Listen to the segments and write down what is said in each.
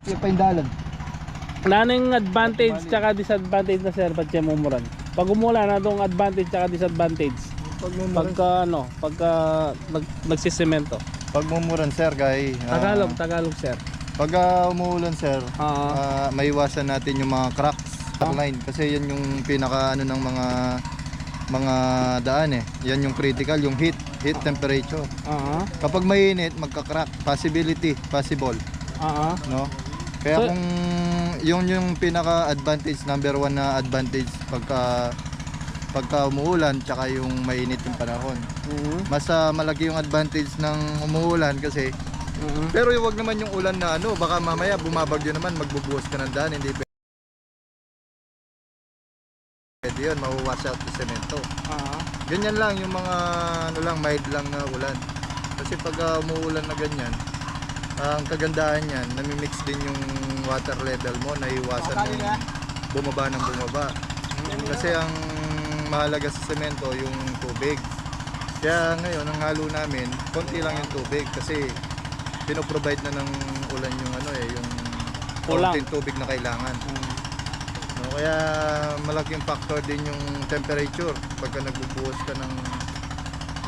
Yung paindalan. Nanong advantage tsaka disadvantage na sir pag siya mumuran. Pag umulan na itong advantage tsaka disadvantage. Pagka nagsisemento. Pag mumuran sir, guy. Tagalog sir. Pag umuulan sir, maiwasan natin yung mga cracks line kasi yan yung pinaka ano ng mga daan eh. Yan yung critical, yung heat temperature. Kapag mainit, magka-crack, possible. No? Kaya kung yung pinaka advantage, number one na advantage pagka umuulan tsaka yung mainit yung panahon. Mas malaki yung advantage ng umuulan kasi pero wag naman yung ulan na baka mamaya bumabagyo naman, magbubuhos ka ng daan, hindi pwede yun, mawawash out yung semento. Ganyan lang yung mga mild lang na ulan. Kasi pag umuulan na ganyan, ang kagandahan yan, namimix din yung water level mo, naiwasan yung bumaba ng bumaba. Kasi ang mahalaga sa semento yung tubig. Kaya ngayon ang halo namin, konti lang yung tubig kasi pinoprovide na ng ulan yung yung konting tubig na kailangan. No, kaya malaking factor din yung temperature pagka nagbubuhos ka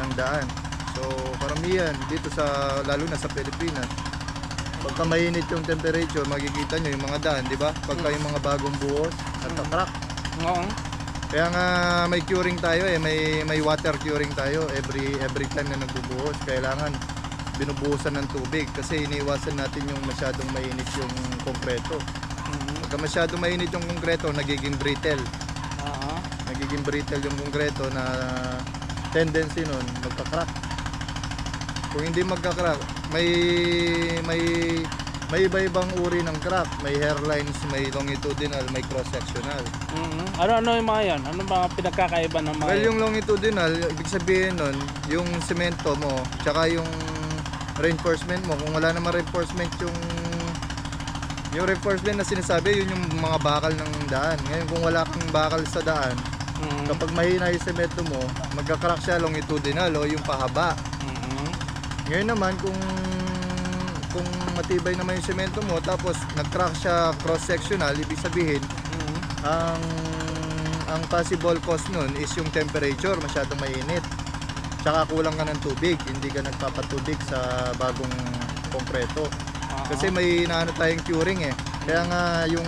ng daan. So karamihan dito lalo na sa Pilipinas, pagka mainit yung temperature, makikita nyo yung mga daan, di ba? Pagka yung mga bagong buhos, nagka-crack. Kaya nga may curing tayo may water curing tayo every time na nagbubuhos. Kailangan binubuhusan ng tubig kasi iniiwasan natin yung masyadong mainit yung konkreto. Pagka masyadong mainit yung konkreto, nagiging brittle. Nagiging brittle yung konkreto na tendency nun magka-crack. Kung hindi magka-crack, may iba-ibang uri ng crack. May hairlines, may longitudinal, may cross-sectional. Ano yung mga yan? Ano mga pinagkakaiba ng mga Well, yung longitudinal, ibig sabihin nun, yung semento mo, tsaka yung reinforcement mo. Kung wala naman reinforcement yung reinforcement na sinasabi, yun yung mga bakal ng daan. Ngayon kung wala kang bakal sa daan, kapag mahina yung semento mo, magka-crack siya longitudinal o yung pahaba. Ngayon naman kung matibay naman yung semento mo tapos nag-crack siya cross-sectional, ibig sabihin ang possible cause nun is yung temperature, masyadong mainit. Tsaka kulang ka ng tubig, hindi ka nagpapatubig sa bagong konkreto. Kasi may tayong curing eh. Kaya nga yung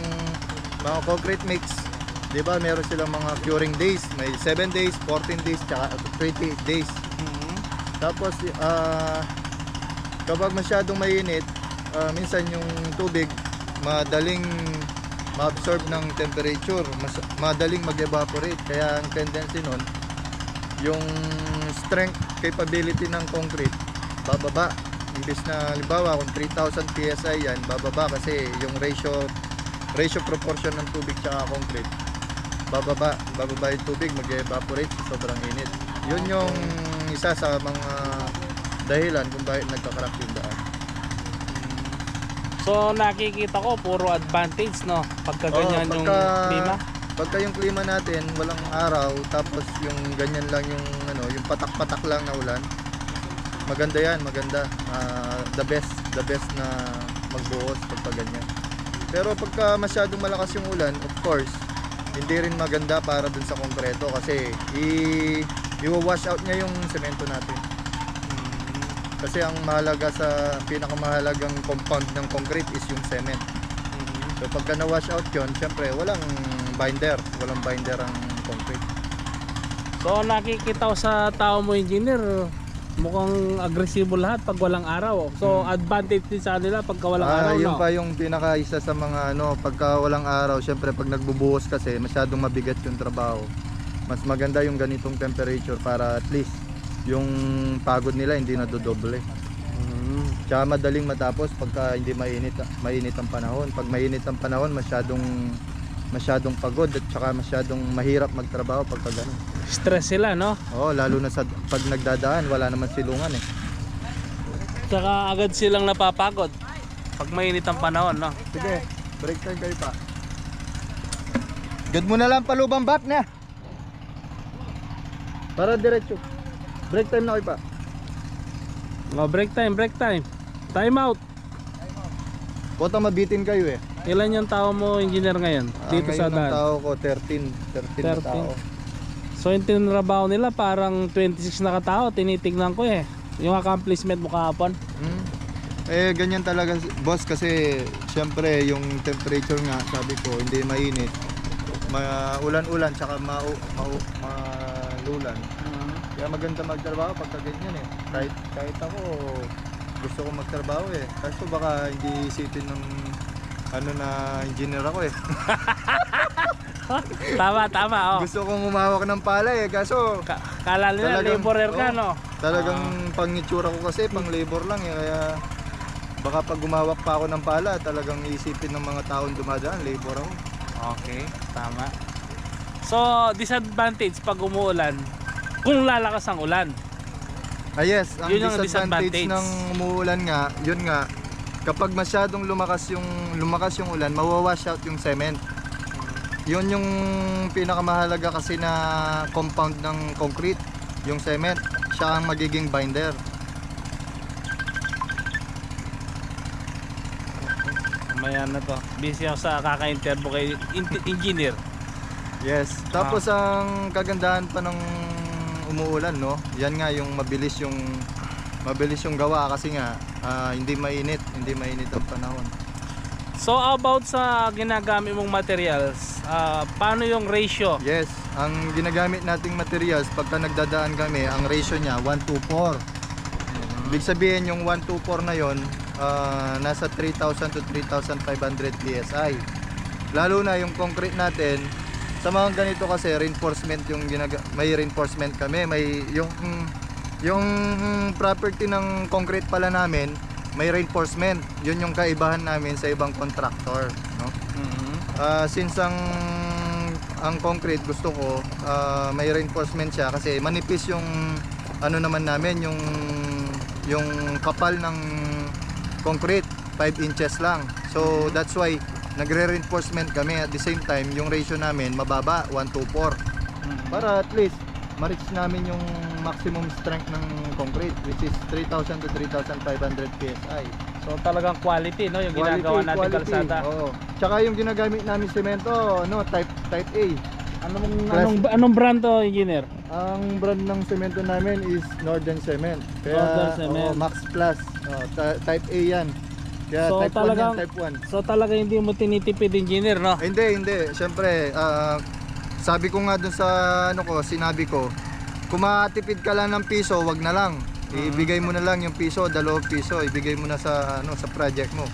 mga concrete mix, 'di ba, meron silang mga curing days, may 7 days, 14 days, tsaka 28 days. Tapos kapag masyadong mainit, minsan yung tubig madaling ma-absorb ng temperature, madaling mag-evaporate. Kaya ang tendency nun, yung strength capability ng concrete bababa. Imbis na halimbawa kung 3,000 PSI yan, bababa kasi yung ratio proportion ng tubig tsaka concrete bababa yung tubig, mag-evaporate sa sobrang init. Yun yung isa sa mga dahilan kung bakit nagka-crack yung daan. So nakikita ko puro advantage, no? Pagka ganyan yung klima. Pagka yung klima natin walang araw, tapos yung ganyan lang yung yung patak-patak lang na ulan, maganda yan, maganda. The best na magbuhos pagka ganyan. Pero pagka masyadong malakas yung ulan, of course, hindi rin maganda para dun sa konkreto kasi i-wash out niya yung semento natin. Kasi ang mahalaga pinakamahalagang compound ng concrete is yung cement. So pagka na-wash out yun, syempre walang binder ang concrete. So nakikita ko sa tao mo, engineer, mukhang agresibo lahat pag walang araw. So advantage din sa kanila pagka walang araw, yun pa yung pinaka-isa sa mga pagka walang araw, syempre pag nagbubuhos kasi masyadong mabigat yung trabaho. Mas maganda yung ganitong temperature para at least yung pagod nila hindi na dodoble. Tsaka madaling matapos pagka hindi mainit ang panahon. Pag mainit ang panahon, masyadong pagod at tsaka masyadong mahirap magtrabaho pagka ganun. Stress sila, no? Oo, lalo na pag nagdadaan, wala naman silungan eh. Tsaka agad silang napapagod pag mainit ang panahon, no? Sige, break time kayo pa. Gad mo na lang palubang bat na. Para diretso. Break time na kayo pa. Oh, break time. Time out. Bota mabitin kayo eh. Ilan yung tao mo, engineer, ngayon? Dito sa Ngayon ang daan? tao ko, 13 na 13. tao. So yung tinrabaho nila parang 26 na katao, tinitignan ko eh. Yung accomplishment mo kahapon. Ganyan talaga boss kasi syempre yung temperature nga sabi ko hindi mainit. Ulan-ulan tsaka malulan. Kaya maganda magtrabaho pagka ganyan eh. Kahit ako gusto ko magtrabaho eh. Kaso baka hindi isipin ng na engineer ako eh. Tama, oh. Gusto kong umawak ng pala eh. Kaso Kala nila laborer ka, no? talagang pangitsura ko kasi pang labor lang eh. Kaya baka pag gumawak pa ako ng pala talagang isipin ng mga taong dumadaan labor ako. Okay, tama. So, disadvantage pag umuulan, kung lalakas ang ulan. Yes, ang Yun yung disadvantage disadvantage. ng umuulan nga, yun nga, kapag masyadong lumakas yung ulan, mawawash out yung cement. Yun yung pinakamahalaga kasi na compound ng concrete, yung cement. Siya ang magiging binder. Mamaya na to. Busy ako sa kaka-interview kay engineer. Yes. Tapos ang kagandahan pa ng umuulan, no? Yan nga yung mabilis yung gawa kasi nga hindi mainit ang panahon. So about sa ginagamit mong materials, paano yung ratio? Yes, ang ginagamit nating materials pagka nagdadaan kami, ang ratio niya 1:4. Ibig sabihin yung 1:4 na yon, nasa 3,000 to 3,500 PSI. Lalo na yung concrete natin, sa mga ganito kasi reinforcement yung may reinforcement kami, may yung property ng concrete pala namin, may reinforcement. Yun yung kaibahan namin sa ibang contractor, no? Since ang concrete gusto ko may reinforcement siya kasi manipis yung naman namin yung kapal ng concrete 5 inches lang. So that's why nagre-reinforcement kami at the same time yung ratio namin mababa 1:4 para at least ma-reach namin yung maximum strength ng concrete which is 3,000 to 3,500 PSI. So talagang quality, no, yung ginagawa natin kalsada. Oo. Tsaka yung ginagamit namin semento, type A. Anong brand to, engineer? Ang brand ng semento namin is Northern Cement. Northern Cement. Max Plus. Type A yan. Kaya So, type 1 yan, type 1. So talaga hindi mo tinitipid, engineer, no? Hindi. Siyempre, sabi ko nga dun sa sinabi ko, kung makatipid ka lang ng piso, wag na lang. Ibigay mo na lang yung piso, 2 piso, ibigay mo na sa project mo.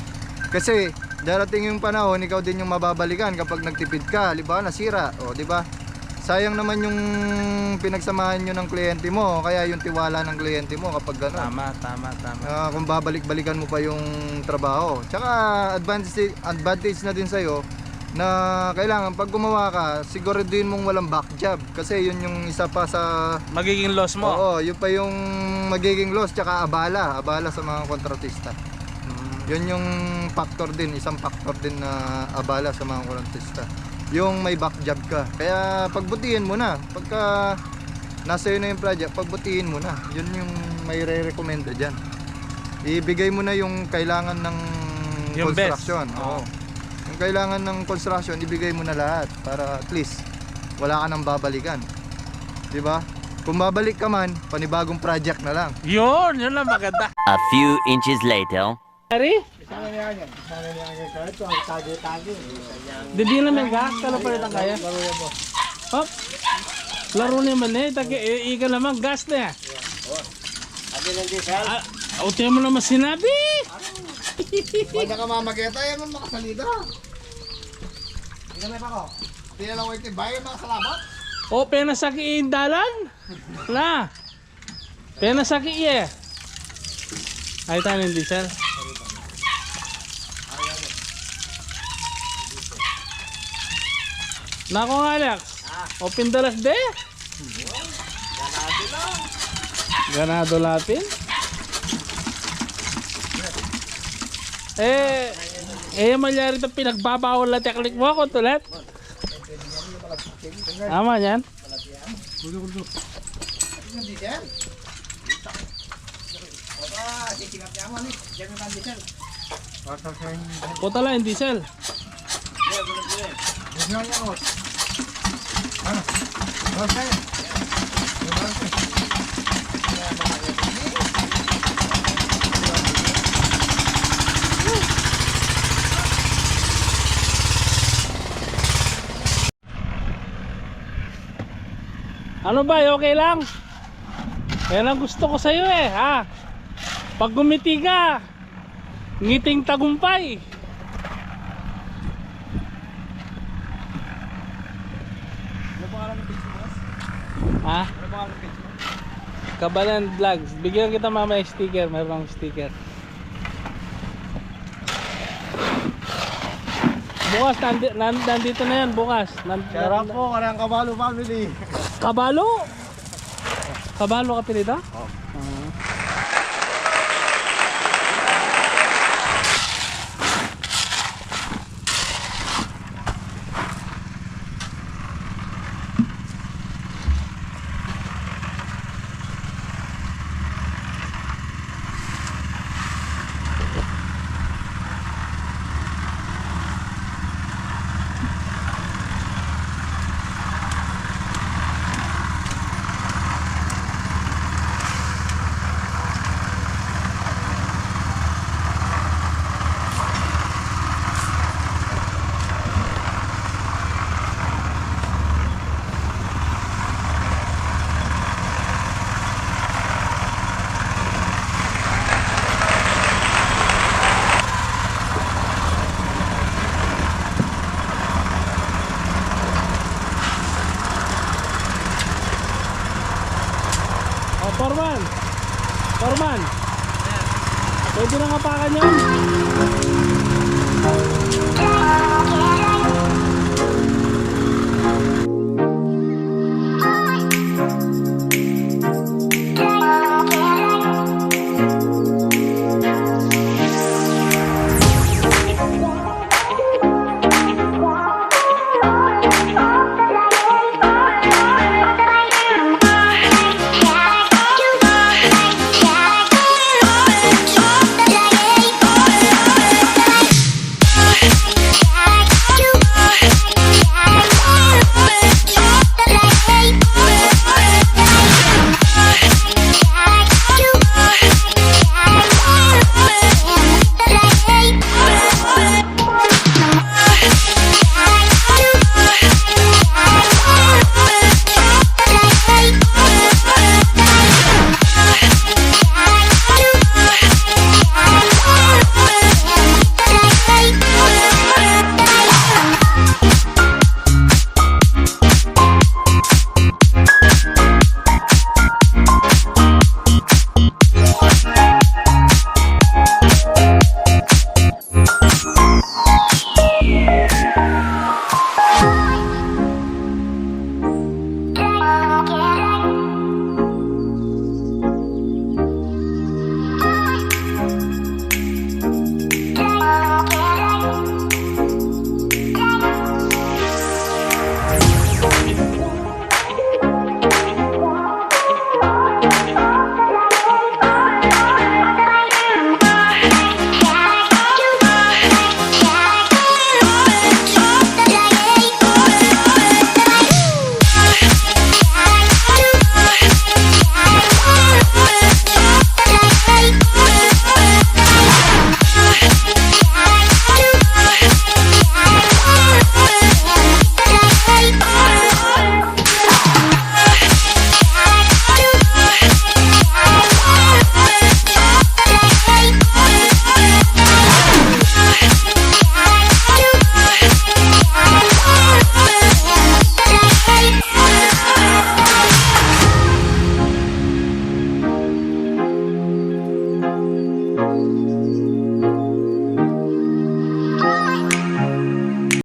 Kasi darating yung panahon, ikaw din yung mababalikan kapag nagtipid ka, di ba? Nasira, di ba? Sayang naman yung pinagsamahan nyo ng kliyente mo, kaya yung tiwala ng kliyente mo kapag gano'n. Tama. Kung babalik-balikan mo pa yung trabaho. Tsaka advantage na din sa'yo na kailangan pag gumawa ka, siguraduhin mong walang back job. Kasi yun yung isa pa sa magiging loss mo. Oo, yun pa yung magiging loss. Tsaka abala sa mga kontratista. Yun yung factor din, isang factor din na abala sa mga kontratista. Yung may back job ka. Kaya pagbutihin mo na. Pagka nasa yun na yung project, pagbutihin mo na. Yun yung may re-recommenda dyan. Ibigay mo na yung kailangan ng yung construction. best. Oo. Yung kailangan ng construction, ibigay mo na lahat para at least wala ka nang babalikan. 'Di ba? Kung babalik ka man, panibagong project na lang. Yun lang maganda. A few inches later. Ari? Hindi naman gas, kalau pa rin kaya. Hop. Laro naman eh, ika naman gas na. Uti mo naman sinabi. Wala ka mamakita, yan ang makasalida. Hindi na pa ko. Hindi na lang ko itibayan mga salamat. O, penasaki dalan? Wala. Penasaki eh. Ay tayo ng diesel. Nako nga, Alex. Open dalas de. Ganado Latin. Malyari ito pinagbabawal na teknik mo ako tulat. Tama yan. Puta lang yung diesel. Ano ba, okay lang? Yan ang gusto ko sa'yo eh, ha? Pag gumiti ka, ngiting tagumpay. Ano pangalan ng page mo, boss? Ha? Ano pangalan ng page mo? Kabalan Vlogs. Bigyan kita mamaya sticker, mayroon akong sticker. Bukas, nandito na yan, bukas. Shara po, karang Kabalo family. Kabalo? Kabalo ka pinita? Oo. Forman! Forman! Pwede nang apakan yun?